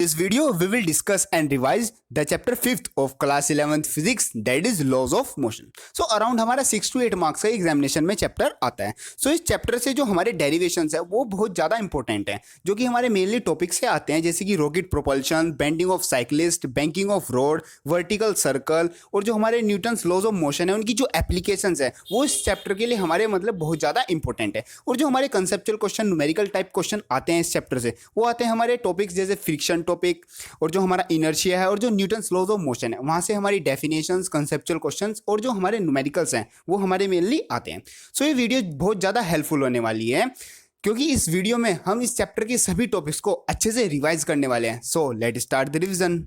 this video, we will discuss and revise the chapter 5th of class 11th physics, that is laws of motion. So around हमारा 6 to 8 marks का examination में chapter आता है. So इस chapter से जो हमारे डेरिवेशंस है वो बहुत ज़्यादा इंपॉर्टेंट है, जो कि हमारे मेनली टॉपिक से आते हैं, जैसे कि rocket propulsion, bending of cyclist, banking of road, vertical circle, और जो हमारे न्यूटन्स लॉज ऑफ मोशन है उनकी जो एप्लीकेशंस है वो इस चैप्टर के लिए हमारे मतलब बहुत ज़्यादा इंपॉर्टेंट है. और जो हमारे conceptual question, numerical type question आते हैं इस चैप्टर से, वो आते हैं हमारे टॉपिक्स जैसे फ्रिक्शन टॉपिक, और जो हमारा इनर्शिया है, और जो न्यूटन्स लॉज ऑफ मोशन है वहाँ से हमारी डेफिनेशंस, कंसेप्चुअल क्वेश्चंस और जो हमारे न्यूमेरिकल्स हैं वो हमारे मेनली आते हैं. सो ये वीडियो बहुत ज़्यादा हेल्पफुल होने वाली है, क्योंकि इस वीडियो में हम इस चैप्टर के सभी टॉपिक्स को अच्छे से रिवाइज करने वाले हैं. So let start the revision.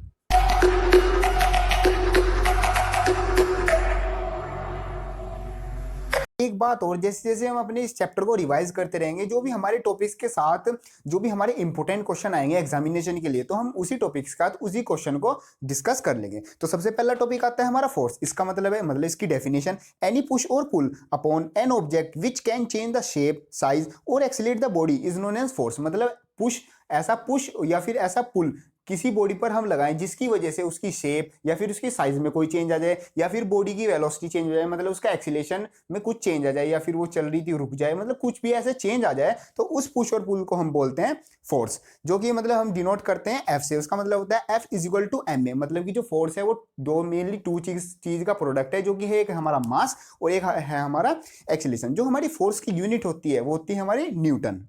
एक बात और, जैसे जैसे हम अपने इस चैप्टर को रिवाइज करते रहेंगे, जो भी हमारे टॉपिक्स के साथ जो भी हमारे इंपॉर्टेंट क्वेश्चन आएंगे एग्जामिनेशन के लिए, तो हम उसी टॉपिक्स के साथ उसी क्वेश्चन को डिस्कस कर लेंगे. तो सबसे पहला टॉपिक आता है हमारा फोर्स. इसका मतलब है, मतलब इसकी डेफिनेशन, एनी पुश और pull upon an object which can change the shape, size और accelerate the body is known as force. मतलब पुश, ऐसा पुश या फिर ऐसा पुल किसी बॉडी पर हम लगाएं जिसकी वजह से उसकी शेप या फिर उसकी साइज में कोई चेंज आ जाए, या फिर बॉडी की वेलोसिटी चेंज हो जाए, मतलब उसका एक्सीलरेशन में कुछ चेंज आ जाए, या फिर वो चल रही थी रुक जाए, मतलब कुछ भी ऐसे चेंज आ जाए, तो उस पुश और पुल को हम बोलते हैं फोर्स, जो कि मतलब हम डिनोट करते हैं एफ से. उसका मतलब होता है F is equal to M A. मतलब कि जो फोर्स है वो दो मेनली टू चीज का प्रोडक्ट है, जो कि है एक हमारा मास और एक है हमारा एक्सीलरेशन. जो हमारी फोर्स की यूनिट होती है वो होती है हमारी न्यूटन.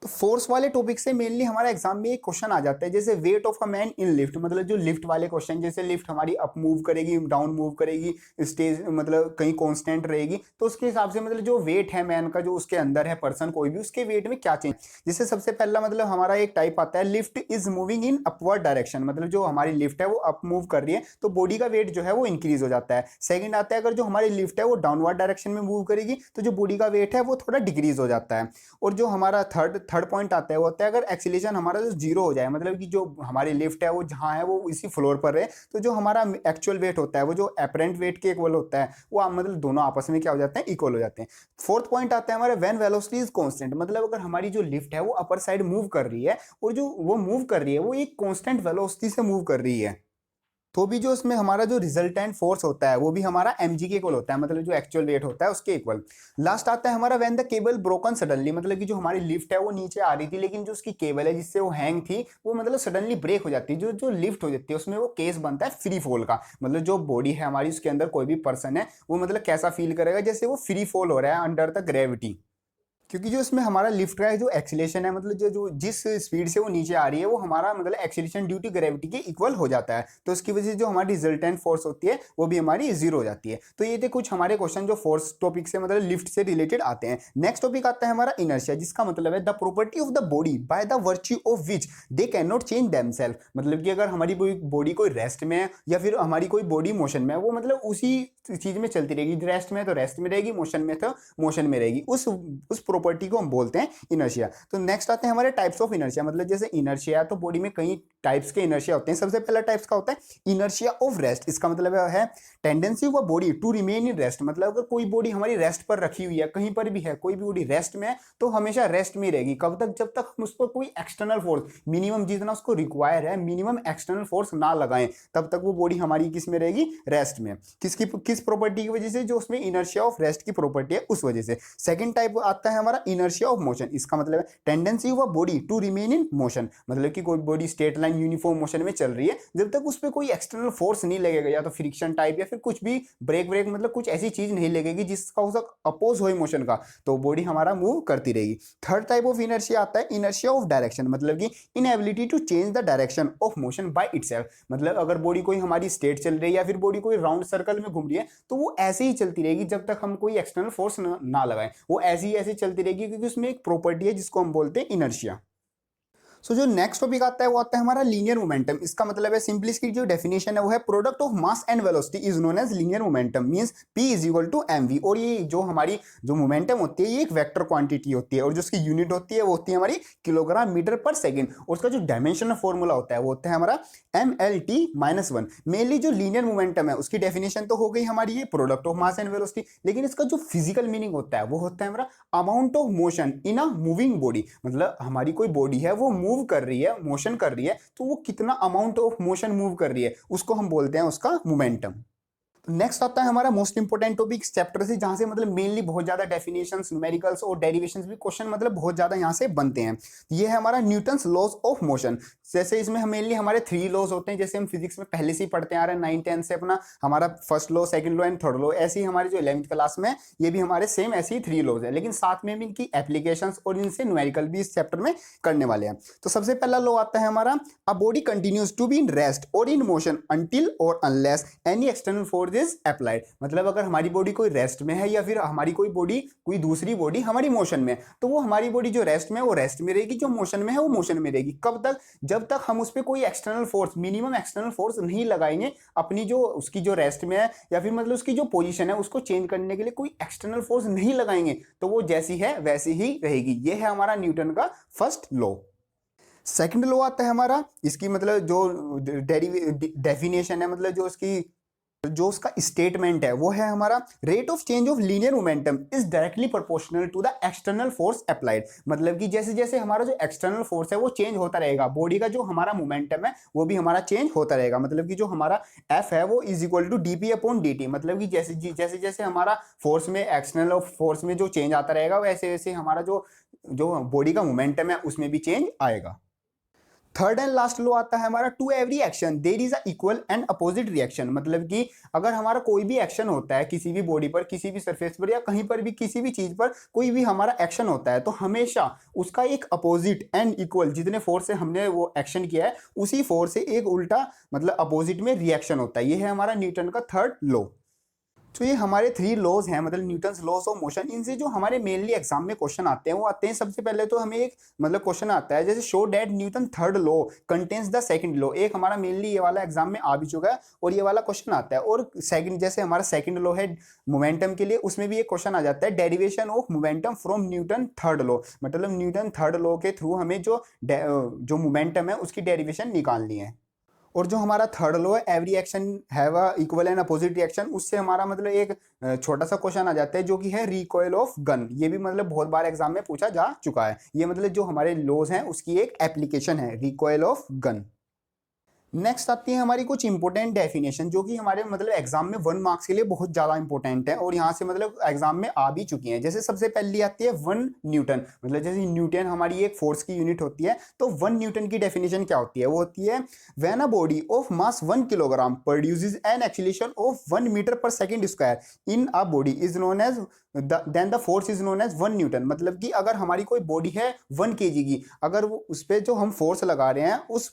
तो फोर्स वाले टॉपिक से मेनली हमारा एग्जाम में एक क्वेश्चन आ जाता है, जैसे weight of a man in lift. मतलब जो लिफ्ट वाले क्वेश्चन, जैसे लिफ्ट हमारी अप मूव करेगी, डाउन मूव करेगी, स्टेज मतलब कहीं कांस्टेंट रहेगी, तो उसके हिसाब से मतलब जो वेट है मैन का, जो उसके अंदर है पर्सन कोई भी, उसके वेट में क्या चेंज. जैसे सबसे पहला मतलब हमारा एक टाइप आता है, lift is moving in upward direction. मतलब जो हमारी लिफ्ट है वो अप मूव कर रही है, तो बॉडी का वेट जो है वो इंक्रीज हो जाता है. सेकंड आता है, अगर जो हमारी लिफ्ट है वो डाउनवर्ड डायरेक्शन में मूव करेगी, तो जो बॉडी का वेट है वो थोड़ा डिक्रीज हो जाता है. और जो हमारा थर्ड पॉइंट आता है वो होता है, अगर एक्सीलरेशन हमारा जो जीरो हो जाए, मतलब कि जो हमारी लिफ्ट है वो जहाँ है वो इसी फ्लोर पर है, तो जो हमारा एक्चुअल वेट होता है वो जो एपरेंट वेट के इक्वल होता है, वो मतलब दोनों आपस में क्या हो जाते हैं, इक्वल हो जाते हैं. फोर्थ पॉइंट आता है हमारा, व्हेन वेलोसिटी इज कांस्टेंट. मतलब अगर हमारी जो लिफ्ट है वो अपर साइड मूव कर रही है, और जो वो मूव कर रही है वो एक कांस्टेंट वेलोसिटी से मूव कर रही है, तो भी जो उसमें हमारा जो रिजल्टेंट फोर्स होता है वो भी हमारा mg के इक्वल होता है, मतलब जो एक्चुअल वेट होता है उसके इक्वल. लास्ट आता है हमारा when the cable broken suddenly. मतलब कि जो हमारी लिफ्ट है वो नीचे आ रही थी, लेकिन जो उसकी केबल है जिससे वो हैंग थी वो मतलब सडनली ब्रेक हो जाती है. जो जो लिफ्ट हो जाती है उसमें वो केस बनता है फ्री फॉल का. मतलब जो बॉडी है हमारी, उसके अंदर कोई भी पर्सन है वो मतलब कैसा फील करेगा, जैसे वो फ्री फॉल हो रहा है अंडर द ग्रेविटी, क्योंकि जो इसमें हमारा लिफ्ट का जो एक्सीलरेशन है, मतलब जो जो जिस स्पीड से वो नीचे आ रही है वो हमारा मतलब एक्सीलरेशन ड्यू टू ग्रेविटी के इक्वल हो जाता है, तो उसकी वजह से जो हमारी रिजल्टेंट फोर्स होती है वो भी हमारी जीरो हो जाती है. तो ये थे कुछ हमारे क्वेश्चन जो फोर्स टॉपिक से मतलब लिफ्ट से रिलेटेड आते हैं. नेक्स्ट टॉपिक आता है हमारा इनर्शिया, जिसका मतलब है the property of the body by the virtue of which they can not change themselves. मतलब कि अगर हमारी बॉडी कोई रेस्ट में है या फिर हमारी कोई बॉडी मोशन में है, वो मतलब उसी चीज में चलती रहेगी. रेस्ट में तो रेस्ट में रहेगी, मोशन में तो मोशन में रहेगी. उस प्रॉपर्टी को हम बोलते हैं इनर्शिया. तो नेक्स्ट आते हैं हमारे टाइप्स ऑफ इनर्शिया. मतलब जैसे इनर्शिया तो बॉडी में कई टाइप्स के इनर्शिया होते हैं. सबसे पहला टाइप्स का होता है इनर्शिया ऑफ रेस्ट. इसका मतलब है tendency of body to remain in rest. मतलब अगर कोई बॉडी हमारी रेस्ट पर रखी हुई है, कहीं पर भी है, कोई भी बॉडी रेस्ट में है, तो हमेशा रेस्ट में रहेगी. कब तक? जब तक हम उस पर कोई एक्सटर्नल फोर्स, मिनिमम जितना उसको रिक्वायर है, मिनिमम एक्सटर्नल फोर्स ना लगाएं, तब तक वो बॉडी हमारी किस में रहेगी, रेस्ट में. किस प्रॉपर्टी की वजह से? जो उसमें इनर्शिया ऑफ रेस्ट की प्रॉपर्टी है उस वजह से. सेकंड टाइप आता है हमारा इनर्शिया ऑफ मोशन. इसका मतलब है tendency of a body to remain in motion. मतलब कि कोई body straight line uniform motion में चल रही है, जब तक उस पर कोई एक्सटर्नल फोर्स नहीं लगेगा, या तो फ्रिक्शन टाइप या फिर कुछ भी ब्रेक मतलब कुछ ऐसी चीज नहीं लगेगी जिसका उसका अपोज हो मोशन का, तो बॉडी हमारा मूव करती रहेगी. थर्ड टाइप ऑफ इनर्शिया आता है इनर्शिया ऑफ डायरेक्शन. मतलब कि inability to change the direction of motion by itself. मतलब अगर बॉडी कोई हमारी स्ट्रेट चल रही है या फिर बॉडी कोई राउंड सर्कल में घूम रही है, तो वो ऐसे ही चलती रहेगी जब तक हम कोई एक्सटर्नल फोर्स ना लगाएं. वो ऐसे चलती रहेगी, क्योंकि उसमें एक प्रॉपर्टी है जिसको हम बोलते हैं इनर्शिया. सो जो नेक्स्ट टॉपिक आता है वो आता है हमारा लीनियर मोमेंटम. इसका मतलब है, सिंपली इसकी जो डेफिनेशन है वो है, product of mass and velocity is known as linear momentum, means P is equal to mv. और ये जो हमारी जो मोमेंटम होती है ये एक वेक्टर क्वांटिटी होती है, और जो उसकी यूनिट होती है वो होती है हमारी किलोग्राम मीटर पर सेकेंड. और उसका जो डायमेंशन फॉर्मूला होता है वो होता है हमारा mlt-1. मेनली जो लीनियर मोमेंटम है उसकी डेफिनेशन तो हो गई हमारी ये product of mass and velocity, लेकिन इसका जो फिजिकल मीनिंग होता है वो होता है हमारा amount of motion in a moving body. मतलब हमारी कोई बॉडी है वो मूव मूव कर रही है, मोशन कर रही है, तो वो कितना अमाउंट ऑफ मोशन मूव कर रही है उसको हम बोलते हैं उसका मोमेंटम। नेक्स्ट आता है हमारा मोस्ट इंपोर्टेंट टॉपिक चैप्टर से, जहां से मतलब मेनली बहुत ज्यादा डेफिनेशंस, न्यूमेरिकल्स और डेरिवेशंस भी क्वेश्चन मतलब बहुत ज्यादा यहां से बनते हैं। ये है हमारा न्यूटन्स लॉज ऑफ मोशन। जैसे इसमें हम मेनली हमारे 3 लॉज होते हैं, जैसे हम फिजिक्स में पहले से ही पढ़ते आ रहे हैं 9 10 से अपना, हमारा first law, second law and third law. ऐसे ही हमारी जो 11th क्लास में ये भी हमारे सेम ऐसे ही 3 लॉज है, लेकिन साथ में भी इनकी एप्लीकेशंस और इनसे न्यूमेरिकल भी इस चैप्टर में करने वाले हैं। तो सबसे पहला लॉ आता है हमारा, a body continues to be in rest और इन मोशन अंटिल और unless any external force is applied. मतलब अगर हमारी बॉडी कोई रेस्ट में है या फिर हमारी कोई दूसरी बॉडी हमारी मोशन में, तो वो हमारी बॉडी जो रेस्ट में है वो रेस्ट में रहेगी, जो मोशन में है वो मोशन में रहेगी। कब तक? जब तक हम उस पर कोई external force, minimum external force नहीं लगाएंगे, अपनी जो उसकी जो रेस्ट में है या फिर मतलब उसकी जो पोजीशन है उसको चेंज करने के लिए कोई एक्सटर्नल फोर्स नहीं लगाएंगे, तो वो जैसी है वैसी ही रहेगी। ये है हमारा न्यूटन का फर्स्ट लॉ। सेकंड लॉ आता है हमारा, इसकी मतलब जो डेफिनेशन है, मतलब जो उसका स्टेटमेंट है वो है हमारा, rate of change of linear momentum is directly proportional to the external force applied. मतलब कि जैसे जैसे हमारा जो एक्सटर्नल फोर्स है वो चेंज होता रहेगा, बॉडी का जो हमारा मोमेंटम है वो भी हमारा चेंज होता रहेगा। मतलब कि जो हमारा एफ है वो is equal to dp upon dt। मतलब कि जैसे जैसे हमारा फोर्स में, एक्सटर्नल फोर्स में जो चेंज आता रहेगा, वैसे वैसे हमारा जो बॉडी का मोमेंटम है उसमें भी चेंज आएगा। थर्ड एंड लास्ट लॉ आता है हमारा, to every action there is a equal and opposite reaction. मतलब कि अगर हमारा कोई भी एक्शन होता है किसी भी बॉडी पर, किसी भी सरफेस पर या कहीं पर भी, किसी भी चीज पर कोई भी हमारा एक्शन होता है, तो हमेशा उसका एक अपोजिट एंड इक्वल, जितने फोर्स से हमने वो एक्शन किया है उसी फोर्स से एक उल्टा मतलब अपोजिट में रिएक्शन होता है। ये है हमारा न्यूटन का थर्ड लॉ। तो ये हमारे 3 लॉज हैं, मतलब न्यूटन्स लॉज ऑफ मोशन। इनसे जो हमारे मेनली एग्जाम में क्वेश्चन आते हैं वो आते हैं, सबसे पहले तो हमें एक मतलब क्वेश्चन आता है जैसे, show that Newton third law contains the second law. एक हमारा मेनली ये वाला एग्जाम में आ भी चुका है और ये वाला क्वेश्चन आता है। और सेकंड, जैसे हमारा सेकंड लॉ है मोमेंटम के लिए, उसमें भी एक क्वेश्चन आ जाता है, derivation of momentum from Newton third law. मतलब न्यूटन थर्ड लॉ के थ्रू हमें जो मोमेंटम है उसकी डेरिवेशन निकालनी है। और जो हमारा थर्ड लॉ है, every action have a equal and opposite reaction, उससे हमारा मतलब एक छोटा सा क्वेश्चन आ जाता है जो कि है रिकॉइल ऑफ गन। ये भी मतलब बहुत बार एग्जाम में पूछा जा चुका है। ये मतलब जो हमारे लॉज हैं उसकी एक एप्लीकेशन है, रिकॉइल ऑफ गन। नेक्स्ट आती है हमारी कुछ इंपॉर्टेंट डेफिनेशन, जो कि हमारे मतलब एग्जाम में 1 मार्क्स के लिए बहुत ज्यादा इंपॉर्टेंट है और यहाँ से मतलब एग्जाम में आ भी चुकी हैं। जैसे सबसे पहली आती है 1 न्यूटन। मतलब जैसे न्यूटन हमारी एक फोर्स की यूनिट होती है, तो 1 न्यूटन की डेफिनेशन क्या होती है? वो होती है, when a body of mass 1 kilogram produces an acceleration of 1 metre per second square in a body is known as then the force is known as 1 Newton. मतलब कि अगर हमारी कोई बॉडी है 1 kg की, अगर वो उस पर जो हम फोर्स लगा रहे हैं उस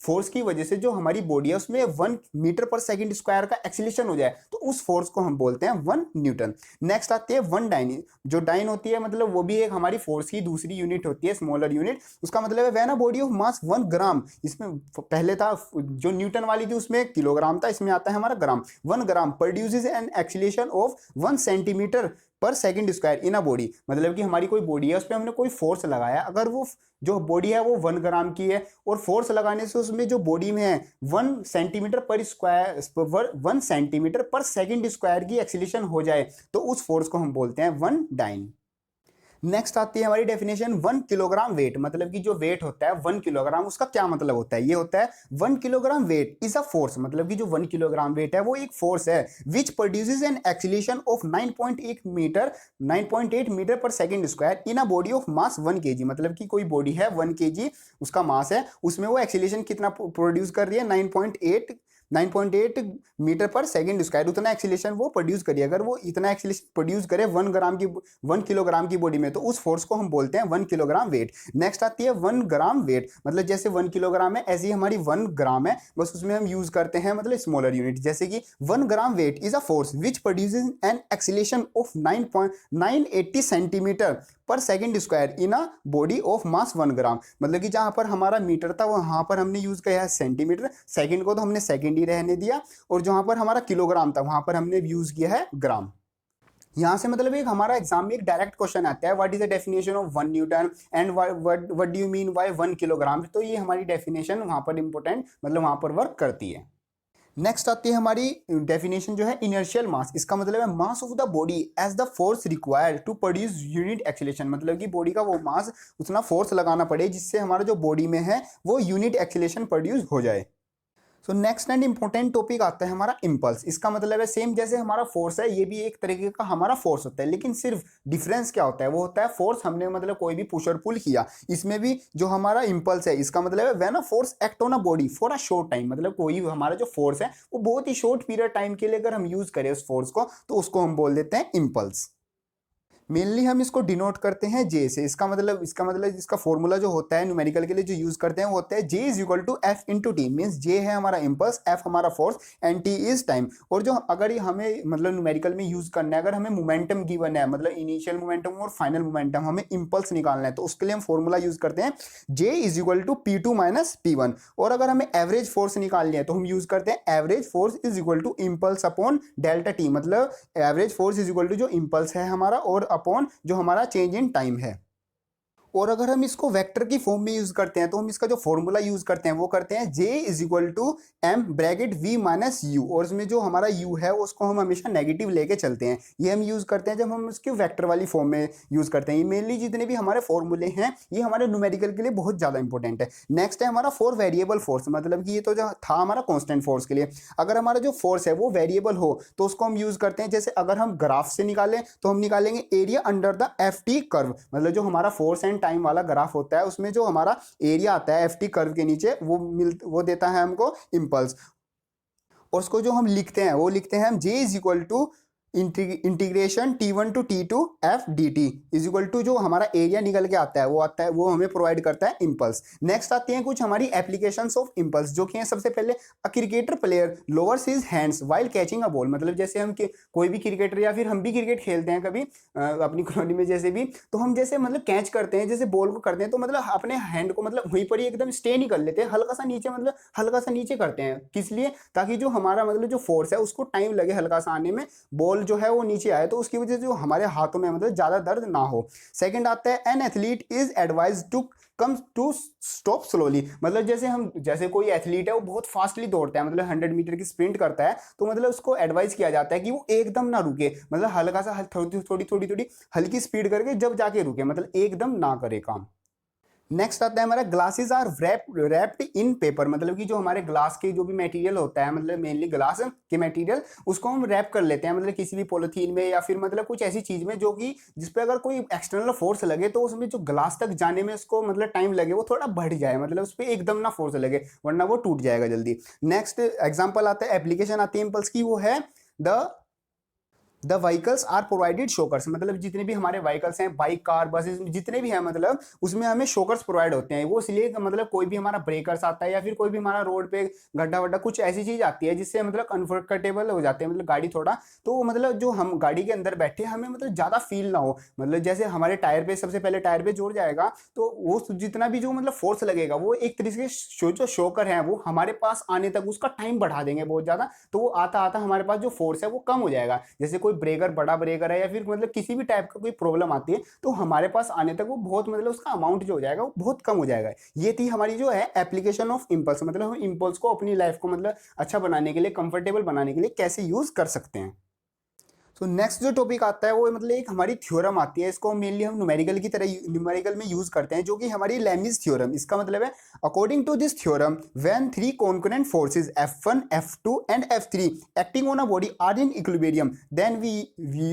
फोर्स की वजह से जो हमारी बॉडी है उसमें 1 मीटर पर सेकंड स्क्वायर का एक्सीलरेशन हो जाए, तो उस फोर्स को हम बोलते हैं 1 न्यूटन। नेक्स्ट आती है 1 डाइन। जो डाइन होती है मतलब वो भी एक हमारी फोर्स की दूसरी यूनिट होती है, स्मॉलर यूनिट। उसका मतलब है when a body of mass 1 ग्राम, इसमें पहले था जो न्यूटन वाली थी उसमें किलोग्राम था, इसमें आता है हमारा gram. 1 gram produces an acceleration of 1 centimetre per second square in a body. मतलब कि हमारी कोई बॉडी है उस पर हमने कोई फोर्स लगाया, अगर वो जो बॉडी है वो 1 ग्राम की है और फोर्स लगाने से उसमें जो बॉडी में है 1 सेंटीमीटर पर square 1 centimetre per second square की एक्सीलरेशन हो जाए, तो उस फोर्स को हम बोलते हैं 1 डाइन। नेक्स्ट आती है हमारी डेफिनेशन 1 किलोग्राम वेट। मतलब कि जो वेट होता है 1 किलोग्राम, उसका क्या मतलब होता है? ये होता है 1 kilogram weight is a force. मतलब कि जो 1 किलोग्राम वेट है वो एक फोर्स है which produces an acceleration of 9.8 metre per second square in a body of mass 1 kg। मतलब कि कोई बॉडी है 1 kg उसका मास है, उसमें वो एक्सीलरेशन कितना प्रोड्यूस कर रही है? 9.8 मीटर पर सेकंड स्क्वायर, उतना एक्सीलरेशन वो प्रोड्यूस करिए। अगर वो इतना एक्सीलरेशन प्रोड्यूस करे 1 किलोग्राम की बॉडी में, तो उस फोर्स को हम बोलते हैं 1 किलोग्राम वेट। नेक्स्ट आती है 1 ग्राम वेट। मतलब जैसे 1 किलोग्राम है ऐसी हमारी 1 ग्राम है, बस उसमें हम यूज करते हैं मतलब स्मॉलर यूनिट। जैसे कि 1 gram weight is a force which produces an acceleration of 9.980 centimetre per second square in a body of mass 1 gram. मतलब कि जहां पर हमारा मीटर था वहां पर हमने यूज किया है सेंटीमीटर, सेकंड को तो हमने सेकंड ही रहने दिया, और जहां पर हमारा किलोग्राम था वहां पर हमने यूज किया है ग्राम। यहां से मतलब एक हमारा एग्जाम में एक डायरेक्ट क्वेश्चन आता है, what is the definition of 1 Newton and what do you mean by 1 kilogram. तो ये हमारी डेफिनेशन वहां पर इंपॉर्टेंट मतलब वहां पर वर्क करती है। नेक्स्ट आती है हमारी डेफिनेशन जो है इनर्शियल मास। इसका मतलब है mass of the body as the force required to produce unit acceleration, मतलब कि बॉडी का वो मास उतना फोर्स लगाना पड़े जिससे हमारा जो बॉडी में है वो यूनिट एक्सीलरेशन प्रोड्यूस हो जाए। So next and important topic आता है हमारा इम्पल्स। इसका मतलब है सेम जैसे हमारा फोर्स है, ये भी एक तरीके का हमारा फोर्स होता है, लेकिन सिर्फ डिफरेंस क्या होता है, वो होता है फोर्स हमने मतलब कोई भी पुश और पुल किया, इसमें भी जो हमारा इम्पल्स है इसका मतलब है when a force act on a body for a short time, मतलब कोई हमारा जो फोर्स है वो बहुत ही शॉर्ट पीरियड टाइम के लिए अगर हम यूज करें उस फोर्स को तो उसको हम बोल देते हैं इम्पल्स। मेनली हम इसको डिनोट करते हैं जे से। इसका मतलब इसका फॉर्मूला जो होता है न्यूमेरिकल के लिए जो यूज करते हैं वो होता है J is equal to F into T. Means J है हमारा इम्पल्स, एफ हमारा force and T is time. और जो अगर ये हमें मतलब न्यूमेरिकल में यूज करना है, अगर हमें मोमेंटम गिवन है, मतलब इनिशियल मोमेंटम और फाइनल मोमेंटम, हमें इम्पल्स निकालना है तो उसके लिए हम फॉर्मूला यूज करते हैं J is equal to P two minus P one. और अगर हमें एवरेज फोर्स निकालनी है तो हम यूज करते हैं average force is equal to impulse upon delta T, मतलब average force is equal to जो इम्पल्स है हमारा और अपॉन जो हमारा चेंज इन टाइम है। और अगर हम इसको वेक्टर की फॉर्म में यूज करते हैं तो हम इसका जो फॉर्मूला यूज करते हैं वो करते हैं J is equal to M bracket V minus U, और इसमें जो हमारा यू है उसको हम हमेशा नेगेटिव लेके चलते हैं। ये हम यूज करते हैं जब हम इसके वेक्टर वाली फॉर्म में यूज करते हैं। ये मेनली जितने भी हमारे फॉर्मूले हैं ये हमारे न्यूमेरिकल के लिए बहुत ज्यादा इंपॉर्टेंट है। नेक्स्ट है हमारा फोर वेरिएबल फोर्स, मतलब कि ये तो जो था हमारा कॉन्स्टेंट फोर्स के लिए। अगर हमारा जो फोर्स है वो वेरिएबल हो तो उसको हम यूज करते हैं, जैसे अगर हम ग्राफ से निकालें तो हम निकालेंगे area under the F T curve, मतलब जो हमारा फोर्स एंड टाइम वाला ग्राफ होता है उसमें जो हमारा एरिया आता है एफ टी कर्व के नीचे वो देता है हमको इम्पल्स। और उसको जो हम लिखते हैं वो लिखते हैं हम J is equal to integration T one to T two F D T is equal to जो हमारा एरिया निकल के आता है वो हमें प्रोवाइड करता है इम्पल्स। नेक्स्ट आती हैं कुछ हमारी एप्लीकेशंस ऑफ इम्पल्स, जो कि हैं सबसे पहले a cricketer player lowers his hands while catching a ball, मतलब जैसे हम कोई भी क्रिकेटर या फिर हम भी क्रिकेट खेलते हैं कभी अपनी कॉलोनी में जैसे भी, तो हम जैसे मतलब कैच करते हैं, जैसे बॉल को करते हैं तो मतलब अपने हैंड को मतलब वहीं पर ही एकदम स्टे नहीं कर लेते, हल्का सा नीचे मतलब हल्का सा नीचे करते हैं। किस लिए? ताकि जो हमारा मतलब जो फोर्स है उसको टाइम लगे हल्का सा आने में, बॉल जो है वो नीचे आए, तो उसकी वजह से जो हमारे हाथों में मतलब ज्यादा दर्द ना हो। सेकंड आता है an athlete is advise to come to stop slowly, मतलब जैसे कोई एथलीट है वो बहुत फास्टली दौड़ता है, मतलब 100 मीटर की स्प्रिंट करता है, तो मतलब उसको एडवाइस किया जाता है कि वो एकदम ना रुके, मतलब हल्का सा थोड़ी थोड़ी थोड़ी थोड़ी हल्की स्पीड करके जब जाके रुके, मतलब एकदम ना करे काम। नेक्स्ट आता है हमारा glasses are wrapped in paper, मतलब कि जो हमारे ग्लास के जो भी मटेरियल होता है, मतलब मेनली ग्लास के मटेरियल, उसको हम रैप कर लेते हैं, मतलब किसी भी पॉलिथीन में या फिर मतलब कुछ ऐसी चीज में जो कि जिसपे अगर कोई एक्सटर्नल फोर्स लगे तो उसमें जो ग्लास तक जाने में उसको मतलब टाइम लगे वो थोड़ा बढ़ जाए, मतलब उस पर एकदम ना फोर्स लगे वरना वो टूट जाएगा जल्दी। नेक्स्ट एग्जाम्पल आता है, एप्लीकेशन आती है इम्पल्स की, वो है the vehicles are provided shockers, मतलब जितने भी हमारे व्हीकल्स हैं, बाइक कार बसेस जितने भी हैं, मतलब उसमें हमें शोकर्स प्रोवाइड होते हैं। वो इसलिए मतलब कोई भी हमारा ब्रेकर्स आता है या फिर कोई भी हमारा रोड पे गड्ढा वड्ढा कुछ ऐसी चीज आती है जिससे मतलब कंफर्टेबल हो जाते हैं मतलब गाड़ी थोड़ा, तो मतलब जो हम गाड़ी के अंदर बैठे हमें मतलब ज्यादा फील ना हो, मतलब जैसे हमारे टायर पे सबसे पहले टायर पे जोर जाएगा तो वो जितना भी जो मतलब फोर्स लगेगा वो एक तरीके से जो शोकर है वो हमारे पास आने तक उसका टाइम बढ़ा देंगे बहुत ज्यादा, तो वो आता आता हमारे पास जो फोर्स है वो कम हो जाएगा। जैसे कोई ब्रेकर बड़ा ब्रेकर है या फिर मतलब किसी भी टाइप का कोई प्रॉब्लम आती है तो हमारे पास आने तक वो बहुत मतलब उसका अमाउंट जो हो जाएगा वो बहुत कम हो जाएगा। ये थी हमारी जो है एप्लीकेशन ऑफ इम्पल्स, मतलब हम इम्पल्स को अपनी लाइफ को मतलब अच्छा बनाने के लिए, कंफर्टेबल बनाने के लिए कैसे यूज कर सकते हैं। तो नेक्स्ट जो टॉपिक आता है वो मतलब एक हमारी थ्योरम आती है, इसको मेनली हम न्यूमेरिकल की तरह न्यूमेरिकल में यूज करते हैं, जो कि हमारी लेमिज थ्योरम। इसका मतलब है according to this theorem when three concurrent forces F1 F2 and F3 acting on a body are in equilibrium then we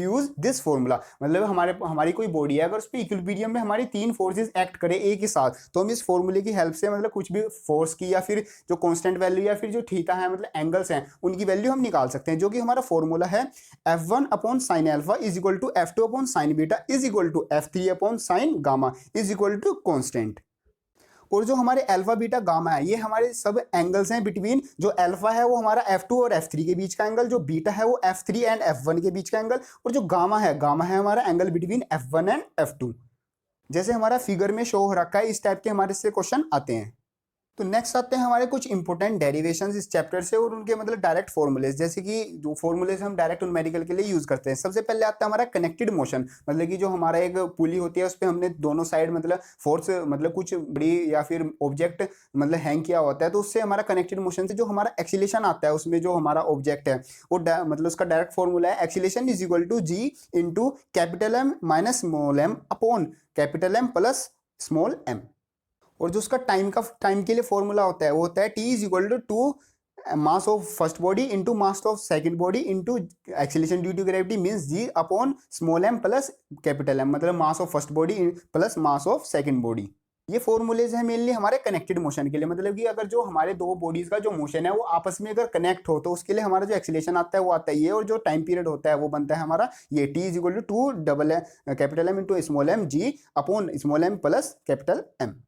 use this formula, मतलब हमारी कोई बॉडी है अगर उस पर इक्विलिब्रियम में हमारी तीन फोर्सेस एक्ट करे एक ही साथ तो हम इस फॉर्मूले की हेल्प से मतलब कुछ भी फोर्स की या फिर जो कांस्टेंट वैल्यू या फिर जो थीटा है मतलब एंगल्स हैं उनकी वैल्यू हम निकाल सकते हैं, जो कि हमारा फॉर्मूला है F1 upon sine alpha is equal to F2 upon sine beta is equal to F3 upon sine gamma is equal to constant. और जो हमारे अल्फा बीटा गामा है ये हमारे सब एंगल्स हैं बिटवीन, जो अल्फा है वो हमारा F2 और F3 के बीच का एंगल, जो बीटा है वो F3 एंड F1 के बीच का एंगल, और जो गामा है हमारा angle between F1 and F2। जैसे हमारा फिगर में शो हो रखा है इस टाइप के हमारे से क्वेश्चन आते हैं। तो नेक्स्ट आते हैं हमारे कुछ इंपॉर्टेंट डेरिवेशंस इस चैप्टर से और उनके मतलब डायरेक्ट फॉर्मूलेज, जैसे कि जो फॉर्मूलेज हम डायरेक्ट न्यूमेरिकल के लिए यूज करते हैं। सबसे पहले आता है हमारा कनेक्टेड मोशन, मतलब कि जो हमारा एक पुली होती है उस पर हमने दोनों साइड मतलब फोर्स मतलब कुछ बड़ी या फिर ऑब्जेक्ट मतलब हैंग किया होता है, तो उससे हमारा कनेक्टेड मोशन से जो हमारा एक्सीलेशन आता है उसमें जो हमारा ऑब्जेक्ट है वो मतलब उसका डायरेक्ट फॉर्मूला है acceleration is equal to g into capital M minus small m upon capital M plus small m. और जो उसका टाइम के लिए फॉर्मूला होता है वो होता है T is equal to mass of first body into mass of second body into acceleration due to gravity means G upon small M plus capital M, मतलब mass of first body plus mass of second body. ये formulas है mainly हमारे connected motion के लिए, मतलब कि अगर जो हमारे दो बॉडीज का जो मोशन है वो आपस में अगर कनेक्ट हो तो उसके लिए हमारा जो एक्सीलरेशन आता है वो आता है ये, और जो टाइम पीरियड होता है वो बनता है हमारा ये T is equal to double capital M into small m g upon small M plus capital M.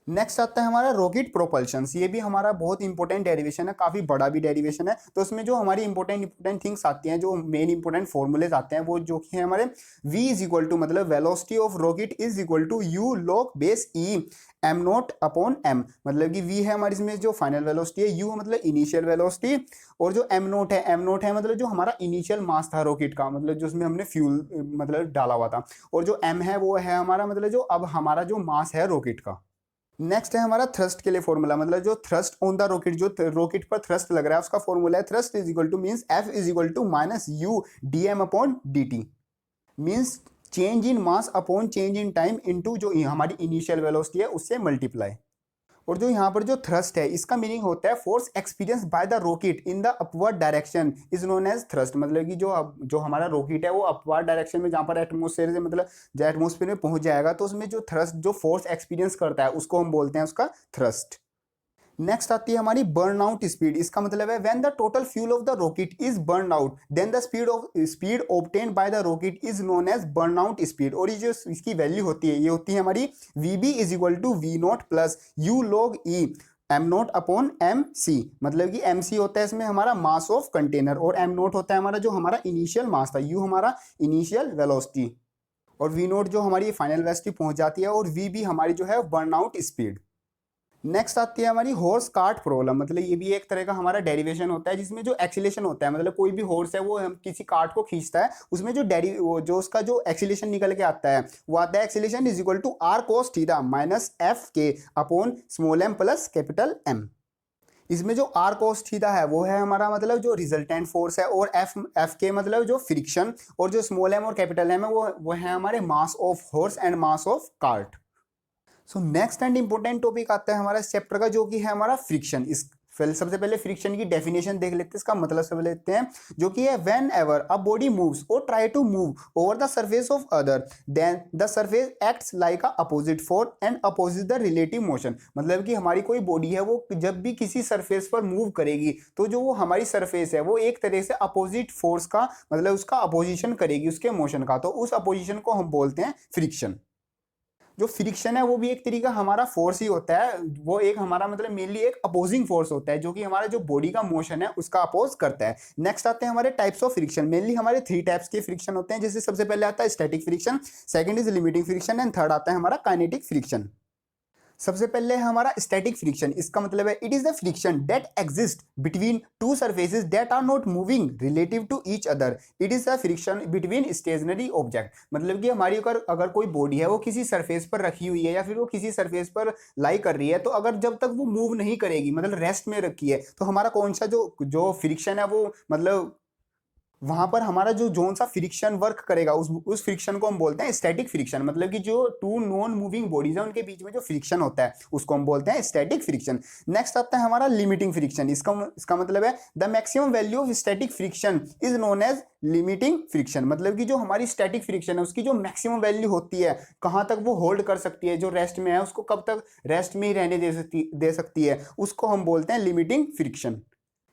Next आता है हमारा रॉकेट प्रोपल्शन। ये भी हमारा बहुत इंपॉर्टेंट डेरिवेशन है, काफी बड़ा भी डेरिवेशन है। तो उसमें जो हमारी इंपॉर्टेंट थिंग्स आती हैं, जो मेन इंपॉर्टेंट फॉर्मूलेज आते हैं वो जो कि है हमारे v इज इक्वल टू मतलब velocity of rocket is equal to u log base e M naught upon m, मतलब कि v है हमारी इसमें जो फाइनल वेलोसिटी है, u मतलब इनिशियल वेलोसिटी, और जो m नोट है मतलब जो हमारा इनिशियल मास था रॉकेट का, मतलब जो उसमें हमने फ्यूल मतलब डाला हुआ था, और जो m है वो है हमारा मतलब जो अब हमारा जो मास है रॉकेट का। नेक्स्ट है हमारा थ्रस्ट के लिए फॉर्मूला, मतलब जो थ्रस्ट ऑन द रॉकेट, जो रॉकेट पर थ्रस्ट लग रहा है उसका फॉर्मूला है thrust is equal to means F is equal to minus u d m upon d t, means change in mass upon change in time into जो हमारी initial velocity है उससे मल्टीप्लाई। और जो यहाँ पर जो थ्रस्ट है इसका मीनिंग होता है force experience by the rocket in the upward direction is known as thrust, मतलब कि जो हमारा रॉकेट है वो अपवर्ड डायरेक्शन में जहाँ पर एटमोस्फेयर से मतलब जो एटमोस्फेयर में पहुंच जाएगा तो उसमें जो थ्रस्ट जो फोर्स एक्सपीरियंस करता है उसको हम बोलते हैं उसका थ्रस्ट। नेक्स्ट आती है हमारी बर्न आउट स्पीड। इसका मतलब है when the total fuel of the rocket is burn out then the speed obtained by the rocket is known as burn out speed. और ये जो इसकी वैल्यू होती है ये होती है हमारी VB is equal to V naught plus U log E M naught upon M C, मतलब कि एम सी होता है इसमें हमारा मास ऑफ कंटेनर और एम नोट होता है हमारा जो हमारा इनिशियल मास था, यू हमारा इनिशियल वेलोसिटी, और वी नोट जो हमारी फाइनल वेलोसिटी पहुंच जाती है, और वी भी हमारी जो है बर्न आउट स्पीड। नेक्स्ट आती है हमारी हॉर्स कार्ट प्रॉब्लम, मतलब ये भी एक तरह का हमारा डेरिवेशन होता है जिसमें जो एक्सीलेशन होता है, मतलब कोई भी हॉर्स है वो हम किसी कार्ट को खींचता है उसमें जो उसका जो एक्सीलेशन निकल के आता है वो आता है acceleration is equal to R cos theta minus F K upon small M plus capital M. इसमें जो आर कोस थीटा है वो है हमारा मतलब जो रिजल्टेंट फोर्स है, और एफ के मतलब जो फ्रिक्शन, और जो स्मॉल एम और कैपिटल एम है वो है हमारे mass of horse and mass of cart. So next and important topic आता है हमारा इस चैप्टर का जो कि है हमारा फ्रिक्शन। इस सबसे पहले फ्रिक्शन की डेफिनेशन देख लेते हैं, इसका मतलब समझ लेते हैं, जो कि है whenever a body moves और try to move over the surface of other than the surface acts like a opposite force and opposite the relative motion, मतलब कि हमारी कोई बॉडी है वो जब भी किसी सरफेस पर मूव करेगी तो जो वो हमारी सरफेस है वो एक तरह से अपोजिट फोर्स का मतलब उसका अपोजिशन करेगी उसके मोशन का, तो उस अपोजिशन को हम बोलते हैं फ्रिक्शन। जो फ्रिक्शन है वो भी एक तरीका हमारा फोर्स ही होता है, वो एक हमारा मतलब मेनली एक अपोजिंग फोर्स होता है जो कि हमारा जो बॉडी का मोशन है उसका अपोज करता है। नेक्स्ट आते हैं हमारे टाइप्स ऑफ फ्रिक्शन। मेनली हमारे 3 टाइप्स के फ्रिक्शन होते हैं, जैसे सबसे पहले आता है static friction, second is limiting friction and third आता है हमारा काइनेटिक फ्रिक्शन। सबसे पहले है हमारा स्टैटिक फ्रिक्शन। इसका मतलब है it is the friction that exist between two surfaces that are not moving relative to each other. It is the friction between stationary object, मतलब कि हमारी अगर कोई बॉडी है वो किसी सरफेस पर रखी हुई है या फिर वो किसी सरफेस पर लाई कर रही है, तो अगर जब तक वो मूव नहीं करेगी मतलब रेस्ट में रखी है तो हमारा कौन सा जो फ्रिक्शन है वो मतलब वहां पर हमारा जो जोन सा फ्रिक्शन वर्क करेगा उस फ्रिक्शन को हम बोलते हैं स्टैटिक फ्रिक्शन, मतलब कि जो टू नॉन मूविंग बॉडीज है उनके बीच में जो फ्रिक्शन होता है उसको हम बोलते हैं स्टैटिक फ्रिक्शन। नेक्स्ट आता है हमारा लिमिटिंग फ्रिक्शन। इसका मतलब है the maximum value of static friction is known as limiting friction, मतलब कि जो हमारी स्टैटिक फ्रिक्शन है उसकी जो मैक्सिमम वैल्यू होती है, कहाँ तक वो होल्ड कर सकती है, जो रेस्ट में है उसको कब तक रेस्ट में ही रहने दे सकती है, उसको हम बोलते हैं लिमिटिंग फ्रिक्शन।